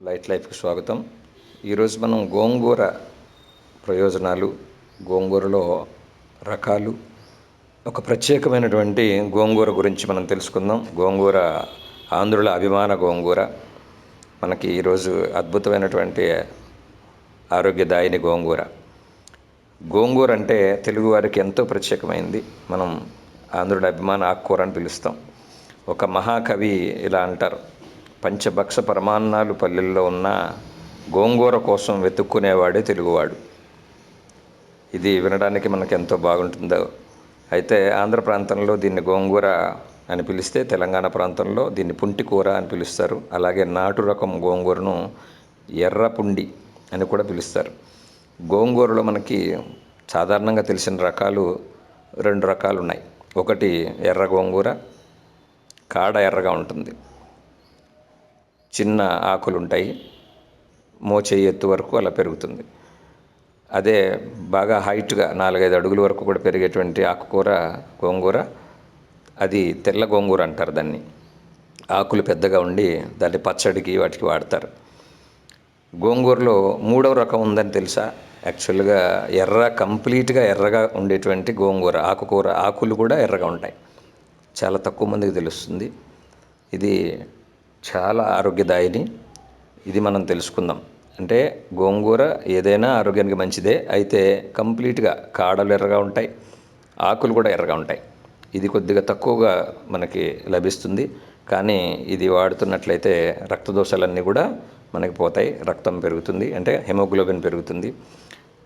లైఫ్కి స్వాగతం. ఈరోజు మనం గోంగూర ప్రయోజనాలు, గోంగూరలో రకాలు, ఒక ప్రత్యేకమైనటువంటి గోంగూర గురించి మనం తెలుసుకుందాం. గోంగూర ఆంధ్రుల అభిమాన గోంగూర. మనకి ఈరోజు అద్భుతమైనటువంటి ఆరోగ్యదాయిని గోంగూర. గోంగూర అంటే తెలుగువారికి ఎంతో ప్రత్యేకమైంది. మనం ఆంధ్రుల అభిమాన ఆకుకూర అని పిలుస్తాం. ఒక మహాకవి ఇలా అంటారు: పంచభక్ష పరమాన్నాలు పల్లెల్లో ఉన్న గోంగూర కోసం వెతుక్కునేవాడే తెలుగువాడు. ఇది వినడానికి మనకు ఎంతో బాగుంటుందో. అయితే ఆంధ్ర ప్రాంతంలో దీన్ని గోంగూర అని పిలిస్తే, తెలంగాణ ప్రాంతంలో దీన్ని పుంటికూర అని పిలుస్తారు. అలాగే నాటు రకం గోంగూరను ఎర్రపుండి అని కూడా పిలుస్తారు. గోంగూరలో మనకి సాధారణంగా తెలిసిన రకాలు 2 రకాలు ఉన్నాయి. ఒకటి ఎర్ర గోంగూర, కాడ ఎర్రగా ఉంటుంది, చిన్న ఆకులు ఉంటాయి, మోచేయి ఎత్తు వరకు అలా పెరుగుతుంది. అదే బాగా హైట్గా 4-5 అడుగుల వరకు కూడా పెరిగేటువంటి ఆకుకూర గోంగూర, అది తెల్ల గోంగూర అంటారు దాన్ని. ఆకులు పెద్దగా ఉండి దాన్ని పచ్చడికి వాటికి వాడతారు. గోంగూరలో 3వ రకం ఉందని తెలుసా? యాక్చువల్గా కంప్లీట్గా ఎర్రగా ఉండేటువంటి గోంగూర ఆకుకూర ఆకులు కూడా ఎర్రగా ఉంటాయి. చాలా తక్కువ మందికి తెలుస్తుంది. ఇది చాలా ఆరోగ్యదాయిని. ఇది మనం తెలుసుకుందాం. అంటే గోంగూర ఏదైనా ఆరోగ్యానికి మంచిదే. అయితే కంప్లీట్గా కాడలు ఎర్రగా ఉంటాయి, ఆకులు కూడా ఎర్రగా ఉంటాయి. ఇది కొద్దిగా తక్కువగా మనకి లభిస్తుంది. కానీ ఇది వాడుతున్నట్లయితే రక్తదోషాలన్నీ కూడా మనకి పోతాయి, రక్తం పెరుగుతుంది, అంటే హెమోగ్లోబిన్ పెరుగుతుంది.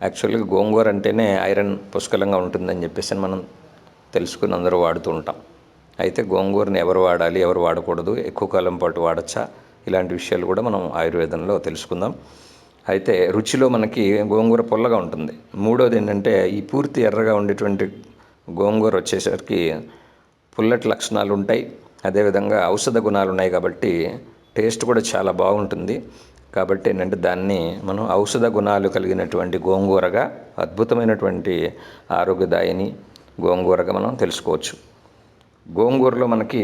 యాక్చువల్గా గోంగూర అంటేనే ఐరన్ పుష్కలంగా ఉంటుందని చెప్పేసి మనం తెలుసుకుని అందరూ వాడుతూ ఉంటాం. అయితే గోంగూరని ఎవరు వాడాలి, ఎవరు వాడకూడదు, ఎక్కువ కాలం పాటు వాడచ్చా, ఇలాంటి విషయాలు కూడా మనం ఆయుర్వేదంలో తెలుసుకుందాం. అయితే రుచిలో మనకి గోంగూర పుల్లగా ఉంటుంది. మూడోది ఏంటంటే, ఈ పూర్తి ఎర్రగా ఉండేటువంటి గోంగూర వచ్చేసరికి పుల్లటి లక్షణాలు ఉంటాయి. అదేవిధంగా ఔషధ గుణాలు ఉన్నాయి కాబట్టి టేస్ట్ కూడా చాలా బాగుంటుంది. కాబట్టి ఏంటంటే దాన్ని మనం ఔషధ గుణాలు కలిగినటువంటి గోంగూరగా, అద్భుతమైనటువంటి ఆరోగ్యదాయిని గోంగూరగా మనం తెలుసుకోవచ్చు. గోంగూరలో మనకి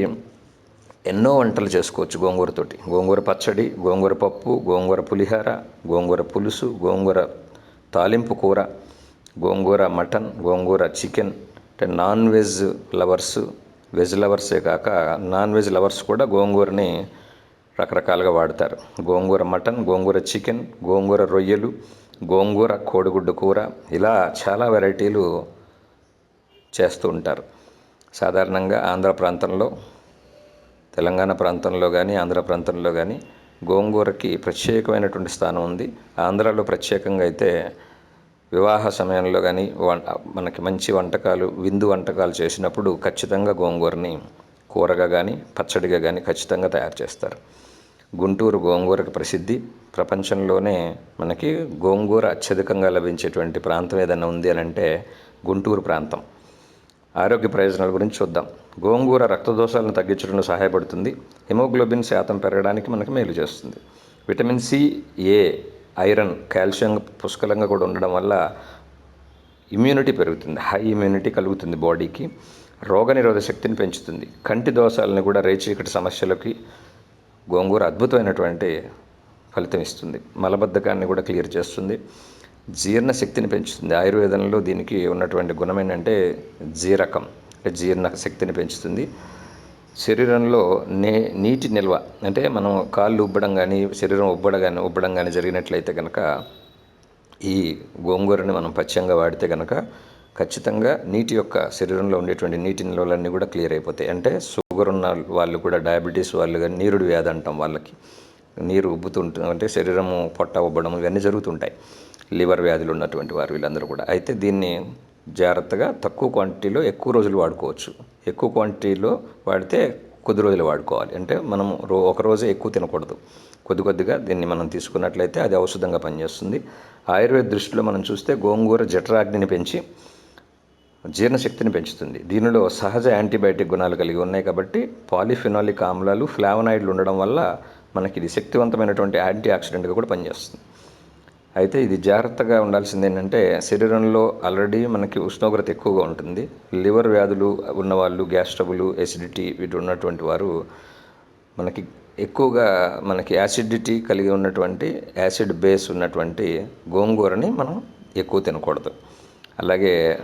ఎన్నో వంటలు చేసుకోవచ్చు గోంగూరతోటి. గోంగూర పచ్చడి, గోంగూర పప్పు, గోంగూర పులిహార, గోంగూర పులుసు, గోంగూర తాలింపు కూర, గోంగూర మటన్, గోంగూర చికెన్. అంటే నాన్ వెజ్ లవర్స్, వెజ్ లవర్సే కాక నాన్ వెజ్ లవర్స్ కూడా గోంగూరని రకరకాలుగా వాడతారు. గోంగూర మటన్, గోంగూర చికెన్, గోంగూర రొయ్యలు, గోంగూర కోడిగుడ్డు కూర, ఇలా చాలా వెరైటీలు చేస్తూ ఉంటారు. సాధారణంగా ఆంధ్ర ప్రాంతంలో, తెలంగాణ ప్రాంతంలో కానీ ఆంధ్ర ప్రాంతంలో కానీ గోంగూరకి ప్రత్యేకమైనటువంటి స్థానం ఉంది. ఆంధ్రాలో ప్రత్యేకంగా అయితే వివాహ సమయంలో కానీ మనకి మంచి వంటకాలు, విందు వంటకాలు చేసినప్పుడు ఖచ్చితంగా గోంగూరని కూరగా కానీ పచ్చడిగా కానీ ఖచ్చితంగా తయారు చేస్తారు. గుంటూరు గోంగూరకు ప్రసిద్ధి. ప్రపంచంలోనే మనకి గోంగూర అత్యధికంగా లభించేటువంటి ప్రాంతం ఏదైనా ఉంది అని అంటే గుంటూరు ప్రాంతం. ఆరోగ్య ప్రయోజనాల గురించి చూద్దాం. గోంగూర రక్తదోషాలను తగ్గించడంలో సహాయపడుతుంది. హిమోగ్లోబిన్ శాతం పెరగడానికి మనకి మేలు చేస్తుంది. విటమిన్ సి, ఏ, ఐరన్, కాల్షియం పుష్కలంగా కూడా ఉండడం వల్ల ఇమ్యూనిటీ పెరుగుతుంది, హై ఇమ్యూనిటీ కలుగుతుంది బాడీకి. రోగనిరోధక శక్తిని పెంచుతుంది. కంటి దోషాలను కూడా, రేచీకటి సమస్యలకి గోంగూర అద్భుతమైనటువంటి ఫలితం ఇస్తుంది. మలబద్ధకాన్ని కూడా క్లియర్ చేస్తుంది. జీర్ణశక్తిని పెంచుతుంది. ఆయుర్వేదంలో దీనికి ఉన్నటువంటి గుణం ఏంటంటే జీరకం, అంటే జీర్ణ శక్తిని పెంచుతుంది. శరీరంలో నీటి నిల్వ, అంటే మనం కాళ్ళు ఉబ్బడం కానీ, శరీరం ఉబ్బడం కానీ జరిగినట్లయితే కనుక ఈ గోంగూరని మనం పచ్యంగా వాడితే కనుక ఖచ్చితంగా శరీరంలో ఉండేటువంటి నీటి నిల్వలన్నీ కూడా క్లియర్ అయిపోతాయి. అంటే షుగర్ ఉన్న వాళ్ళు కూడా, డయాబెటీస్ వాళ్ళు కానీ, నీరుడు వ్యాధి అంటాం, వాళ్ళకి నీరు ఉబ్బుతుంటుంది, అంటే శరీరము పొట్ట ఉబ్బడం ఇవన్నీ జరుగుతుంటాయి. లివర్ వ్యాధులు ఉన్నటువంటి వారు వీళ్ళందరూ కూడా. అయితే దీన్ని జాగ్రత్తగా తక్కువ క్వాంటిటీలో ఎక్కువ రోజులు వాడుకోవచ్చు. ఎక్కువ క్వాంటిటీలో వాడితే కొద్ది రోజులు వాడుకోవాలి. అంటే మనం ఒకరోజే ఎక్కువ తినకూడదు. కొద్దిగా దీన్ని మనం తీసుకున్నట్లయితే అది ఔషధంగా పనిచేస్తుంది. ఆయుర్వేద దృష్టిలో మనం చూస్తే గోంగూర జఠరాగ్నిని పెంచి జీర్ణశక్తిని పెంచుతుంది. దీనిలో సహజ యాంటీబయాటిక్ గుణాలు కలిగి ఉన్నాయి కాబట్టి పాలిఫినాలిక్ ఆమ్లాలు, ఫ్లావనాయిడ్లు ఉండడం వల్ల మనకి ఇది శక్తివంతమైనటువంటి యాంటీ ఆక్సిడెంట్గా కూడా పనిచేస్తుంది. అయితే ఇది జాగ్రత్తగా ఉండాల్సింది ఏంటంటే, శరీరంలో ఆల్రెడీ మనకి ఉష్ణోగ్రత ఎక్కువగా ఉంటుంది. లివర్ వ్యాధులు ఉన్నవాళ్ళు, గ్యాస్ ట్రబుల్, ఎసిడిటీ వీటి ఉన్నటువంటి వారు మనకి ఎక్కువగా మనకి యాసిడిటీ కలిగి ఉన్నటువంటి యాసిడ్ బేస్ ఉన్నటువంటి గోంగూరని మనం ఎక్కువ తినకూడదు. అలాగే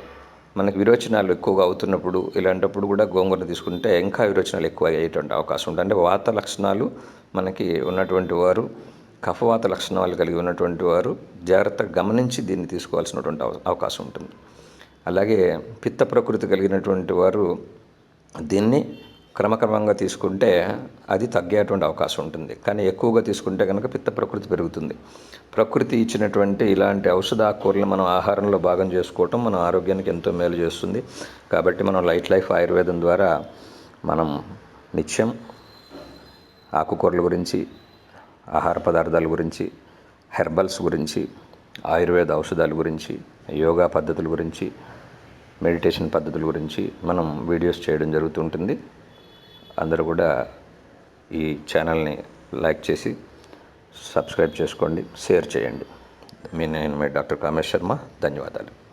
మనకి విరోచనాలు ఎక్కువగా అవుతున్నప్పుడు ఇలాంటప్పుడు కూడా గోంగూర తీసుకుంటే ఇంకా విరోచనాలు ఎక్కువ అయ్యేటువంటి అవకాశం ఉంటుంది. అంటే వాత లక్షణాలు మనకి ఉన్నటువంటి వారు, కఫవాత లక్షణాలు కలిగి ఉన్నటువంటి వారు జాగ్రత్తగా గమనించి దీన్ని తీసుకోవాల్సినటువంటి అవకాశం ఉంటుంది. అలాగే పిత్త ప్రకృతి కలిగినటువంటి వారు దీన్ని క్రమక్రమంగా తీసుకుంటే అది తగ్గేటువంటి అవకాశం ఉంటుంది. కానీ ఎక్కువగా తీసుకుంటే కనుక పిత్త ప్రకృతి పెరుగుతుంది. ప్రకృతి ఇచ్చినటువంటి ఇలాంటి ఔషధ ఆకుకూరలు మనం ఆహారంలో భాగం చేసుకోవటం మన ఆరోగ్యానికి ఎంతో మేలు చేస్తుంది. కాబట్టి మనం లైట్ లైఫ్ ఆయుర్వేదం ద్వారా మనం నిత్యం ఆకుకూరల గురించి, ఆహార పదార్థాల గురించి, హెర్బల్స్ గురించి, ఆయుర్వేద ఔషధాల గురించి, యోగా పద్ధతుల గురించి, మెడిటేషన్ పద్ధతుల గురించి మనం వీడియోస్ చేయడం జరుగుతుంటుంది. అందరూ కూడా ఈ ఛానల్ని లైక్ చేసి సబ్స్క్రైబ్ చేసుకోండి, షేర్ చేయండి. నేను మీ డాక్టర్ కామేష్ శర్మ. ధన్యవాదాలు.